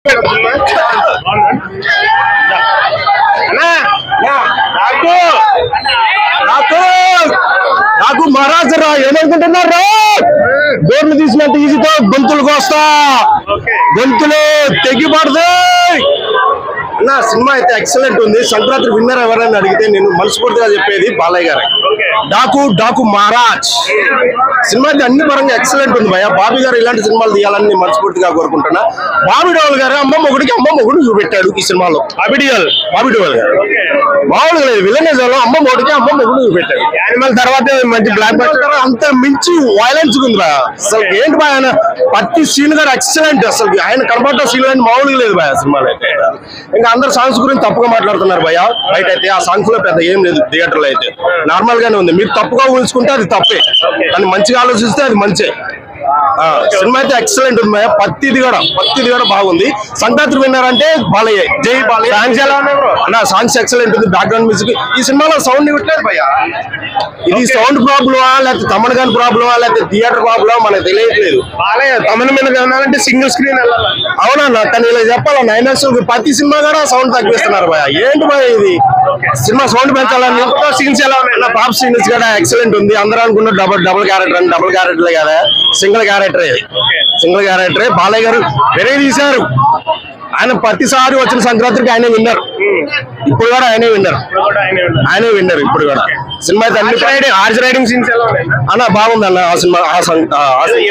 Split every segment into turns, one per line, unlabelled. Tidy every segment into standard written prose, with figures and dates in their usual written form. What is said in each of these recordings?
నాకు మహారాజు రా ఏమనుకుంటున్నారు గోర్లు తీసినట్టు ఈజీతో గొంతులకు వస్తా గొంతులు తెగిపడదు అన్న సినిమా అయితే ఎక్సలెంట్ ఉంది. సంక్రాంతి విన్నర్ ఎవరైనా అడిగితే నేను మనస్ఫూర్తిగా చెప్పేది బాలయ్య గారే. డాకు మహారాజ్ సినిమా అయితే అన్ని పరంగా ఎక్సలెంట్ ఉంది భయ్య. బాబీ గారు ఇలాంటి సినిమాలు తీయాలని మనస్ఫూర్తిగా కోరుకుంటున్నా. బాబీ డోల్ గారు అమ్మ మొగుడు చూపెట్టాడు ఈ సినిమాలో. బాబీ డోల్ గారు మామూలుగా లేదు, విలనేజ్ లో అమ్మ మొగుడు చూపెట్టాడు. యానిమల్ తర్వాత మంచి బ్లాక్ బస్టర్ అంత మించి వైలెన్స్ ఉంది భయ. అసలు ఏంటి భయ ఆయన ప్రతి సీన్ గారు ఎక్సలెంట్. అసలు ఆయన కనబడ్డ సీన్ అని మామూలుగా లేదు భయ సినిమాలో అయితే. ఇంకా అందరు సాంగ్స్ గురించి తప్పుగా మాట్లాడుతున్నారు భయ. బయట అయితే ఆ సాంగ్స్ లో పెద్ద ఏం లేదు, థియేటర్ లో అయితే నార్మల్ గానే ఉంది. మీరు తప్పుగా ఊహించుకుంటే అది తప్పే, కానీ మంచిగా ఆలోచిస్తే అది మంచి సినిమా అయితే ఎక్సలెంట్ ఉంది భయ. ప్రతిది కూడా బాగుంది. సంక్రాంతి విన్నారంటే బాలయ్య, జై బాలయ్య. సాంగ్స్ ఎలా ఉన్నాయి అన్న? సాంగ్స్ ఎక్సలెంట్ ఉంది. బ్యాక్గ్రౌండ్ మ్యూజిక్ ఈ సినిమాలో సౌండ్ ఇవ్వట్లేదు భయ. ఇది సౌండ్ ప్రాబ్లమా లేకపోతే తమన్ గారి ప్రాబ్లమా లేకపోతే థియేటర్ ప్రాబ్లమా మనకు తెలియట్లేదు. బాలయ్య తమన్ మీద వెళ్ళాలంటే సింగిల్ స్క్రీన్ అవునా? కానీ ఇలా చెప్పాలన్న ఐనాక్స్ ప్రతి సినిమా కూడా సౌండ్ తగ్గిస్తున్నారు భయ. ఏంటి భయ ఇది? సినిమా సౌండ్ పెంచాలని సీన్స్ ఎలా ఉన్నాయి? పాప్ సీన్స్ కూడా ఎక్సలెంట్ ఉంది. అందరూ అనుకున్న డబుల్ క్యారెక్టర్ అని. డబుల్ క్యారెక్టర్ కదా, సింగిల్ క్యారెక్టరే. బాలయ్య గారు వెరీ తీశారు. ఆయన ప్రతిసారి వచ్చిన సంక్రాంతికి ఆయనే విన్నర్. ఇప్పుడు కూడా ఆయనే విన్నర్. ఇప్పుడు కూడా సినిమా అయితే అన్ని హార్స్ రైడింగ్ సీన్స్ ఎలా ఉన్నాయి అన్న? బాగుంది అన్న. ఆ సినిమా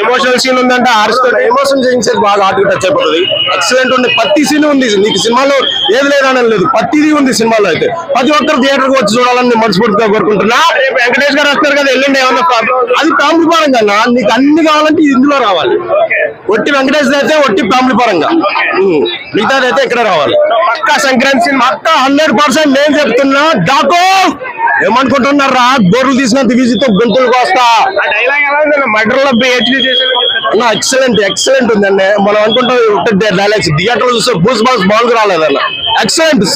ఎమోషనల్ సీన్ ఉందంటే ఎమోషన్ సీన్స్ బాగా హార్ట్ టచ్ అయిపోతుంది. ఎక్సలెంట్ ఉంది. ప్రతి సీన్ ఉంది నీకు సినిమాలో, ఏది లేదని లేదు, ప్రతిదీ ఉంది సినిమాలో అయితే. ప్రతి ఒక్కరు థియేటర్ కి వచ్చి చూడాలని మనస్ఫూర్తిగా కోరుకుంటున్నా. వెంకటేష్ గారు వస్తారు కదా, ఎల్లుండి ఏమన్నా ప్రాబ్లం? అది ఫ్యామిలీ పరంగా అన్న. నీకు అన్ని కావాలంటే ఇందులో రావాలి. ఒట్టి వెంకటేష్ అయితే ఒట్టి ఫ్యామిలీ పరంగా, మిగతాది అయితే ఇక్కడ రావాలి. పక్కా సంక్రాంతి సినిమా పక్కా 100%. నేను చెప్తున్నా డాకు ఏమనుకుంటున్నారా? గోర్లు తీసినంత విజితో గొంతులకు వస్తా. మర్డర్ లో ఎక్సలెంట్ ఉందండి. మనం అనుకుంటాం డైలాగ్స్ థియేటర్ లో చూస్తే బూస్ బాల్స్ బాల్ రాలేదన్న. ఎక్సలెంట్.